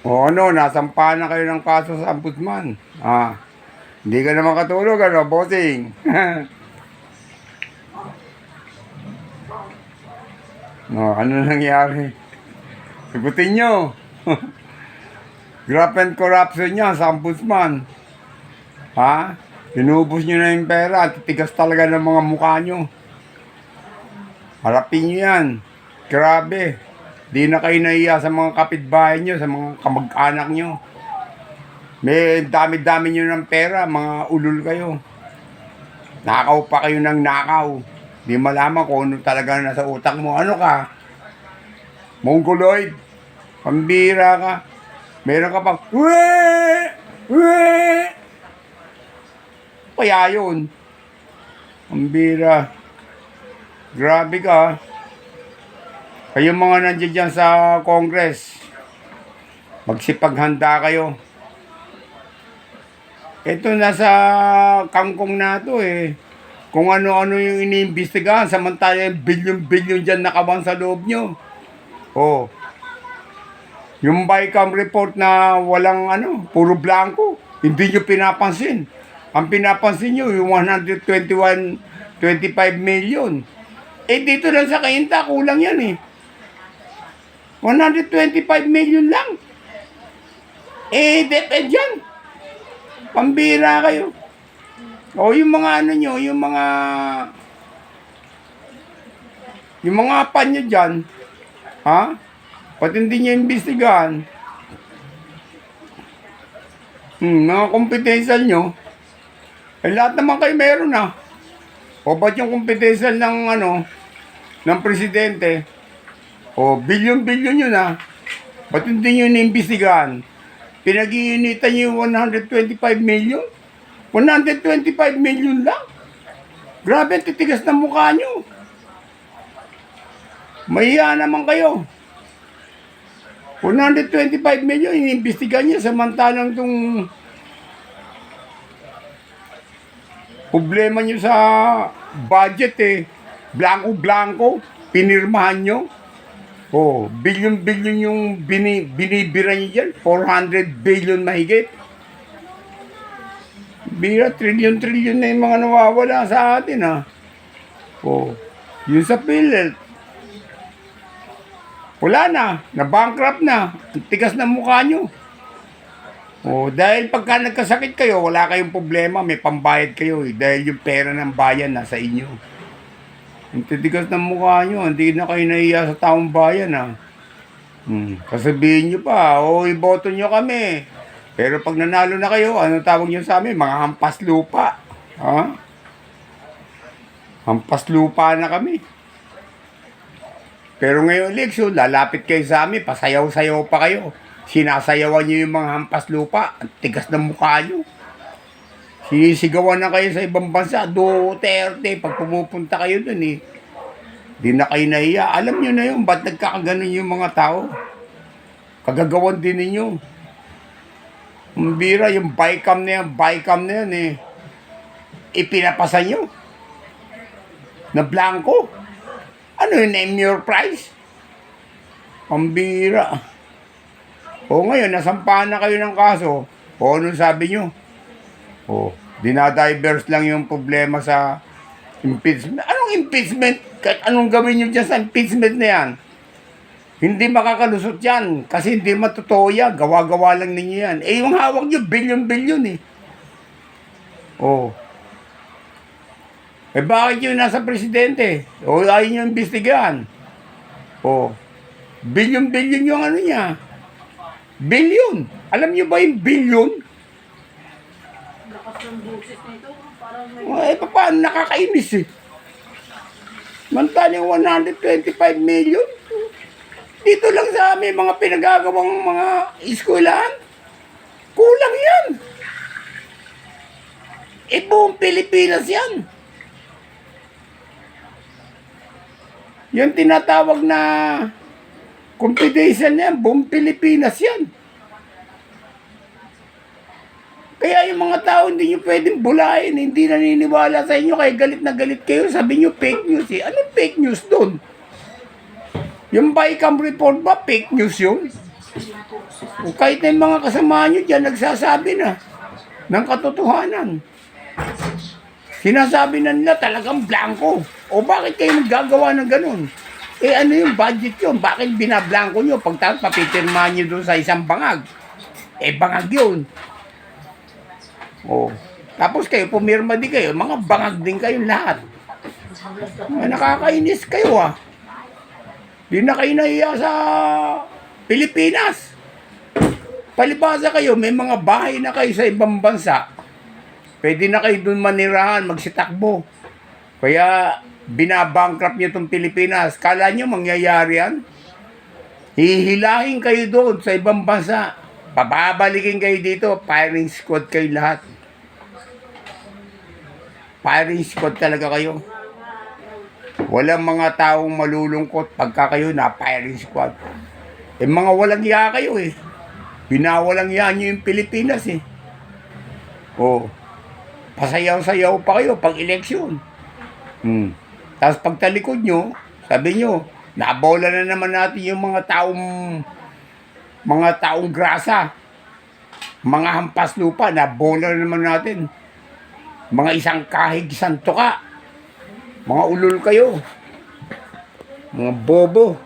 O ano, nasampahan na kayo ng kaso sa ombudsman. Hindi ka naman katulog, ano, bossing? Ano nangyari? Sagutin nyo. Graft and corruption niya sa ombudsman. Inubos nyo na yung pera. Titigas talaga ng mga mukha nyo. Harapin nyo yan. Grabe. Di na kayo nahiya sa mga kapitbahay nyo, sa mga kamag-anak nyo. May dami-dami nyo ng pera, mga ulul kayo. Nakaw pa kayo ng nakaw. Di malaman kung ano talaga nasa utak mo. Ano ka? Mongoloid? Pambira ka? Meron ka pang, Wee! Wee! Kaya yun. Pambira. Grabe ka. Kayong mga nandiyan dyan sa Congress, magsipaghanda kayo. Ito nasa kangkong na to eh. Kung ano-ano yung iniimbestigahan, samantala yung bilyon-bilyon dyan nakabang sa loob nyo. Yung BICAM report na walang puro blanco, hindi nyo pinapansin. Ang pinapansin nyo, yung 25 million. Dito lang sa Cainta, kulang yan eh. 125 million lang. DepEd yan. Pambira kayo. Yung mga yung mga pan nyo dyan, pati hindi nyo imbestigahan. Mga kompetensya nyo, lahat naman kayo meron ba't yung kompetensya ng presidente, bilyon-bilyon yun ba't hindi nyo iniimbestigahan? Pinag-iinitan nyo yung 125 million? 125 million lang? Grabe, titigas ng mukha nyo. Mahiya naman kayo. 125 million, iniimbestigahan niya samantalang itong problema nyo sa budget blanco-blanco, pinirmahan nyo. Bilyon-bilyon yung binibira nyo dyan. 400 billion mahigit. Bira, trilyon-trilyon na yung mga nawawala sa atin yun sa PhilHealth. Wala na-bankrupt na. Tigas ng mukha nyo. Dahil pagka nagkasakit kayo, wala kayong problema, may pambayad kayo dahil yung pera ng bayan nasa inyo. Ang titigas ng mukha nyo, hindi na kayo nahiya sa taong bayan Kasabihin nyo pa, iboto nyo kami. Pero pag nanalo na kayo, ano tawag nyo sa amin? Mga hampas lupa. Hampas lupa na kami. Pero ngayong eleksyon, lalapit kayo sa amin, pasayaw-sayaw pa kayo. Sinasayawan nyo yung mga hampas lupa. Ang tigas ng mukha nyo. Sinisigawan na kayo sa ibang bansa. Duterte, pag pumupunta kayo dun di na kayo nahiya. Alam nyo na yun, ba't nagkakaganon yung mga tao? Kagagawan din ninyo. Bira, yung BICAM na yan ipinapasa nyo. Na blanco. Ano yung name your price? Pambira. Ngayon, nasampahan na kayo ng kaso. Anong sabi nyo? Dinadiverse lang yung problema sa impeachment. Anong impeachment? Kahit anong gawin nyo dyan sa impeachment na yan, hindi makakalusot yan. Kasi hindi matotoo yan. Gawa-gawa lang ninyo yan. Yung hawak nyo, bilyon-bilyon bakit yung nasa presidente? Ayaw nyo imbestigahan. Bilyon-bilyon yung niya. Bilyon. Alam nyo ba yung bilyon? Lakas ng boses nito. Parang Paano nakakainis Mantaling 125 million. Dito lang sa amin, mga pinagagawang mga eskwelahan. Kulang yan. Buong Pilipinas yan. Yung tinatawag na competition yan, buong Pilipinas yan. Kaya yung mga tao hindi nyo pwedeng bulain, hindi naniniwala sa inyo, kaya galit na galit kayo, sabi nyo fake news Anong fake news doon? Yung BICAM report ba, fake news yun? O kahit na yung mga kasama nyo dyan, nagsasabi na ng katotohanan. Sinasabi na nila talagang blanco. O bakit kayo naggagawa ng ganun? Eh ano yung budget yun? Bakit binablanco nyo? Pagtapos papipirmahan nyo doon sa isang bangag. Eh bangag yun. O. Tapos kayo, pumirma din kayo. Mga bangag din kayo lahat. Nakakainis kayo ah. Di na kayo nahiya sa Pilipinas. Palibasa kayo, may mga bahay na kayo sa ibang bansa. Pwede na kayo dun manirahan, magsitakbo. Kaya binabankrupt nyo itong Pilipinas. Kala nyo mangyayari yan? Hihilahin kayo doon sa ibang bansa. Pababalikin kayo dito, firing squad kayo lahat. Firing squad talaga kayo. Walang mga taong malulungkot pagka kayo na firing squad. Eh mga walang iya kayo eh. Binawalang iya nyo yung Pilipinas eh. Oh. Pasayaw-sayaw pa kayo pag eleksyon. Tapos pag talikod nyo, sabi nyo, nabola na naman natin yung mga taong grasa. Mga hampas lupa, nabola na naman natin. Mga isang kahig, isang tuka. Mga ulol kayo. Mga bobo.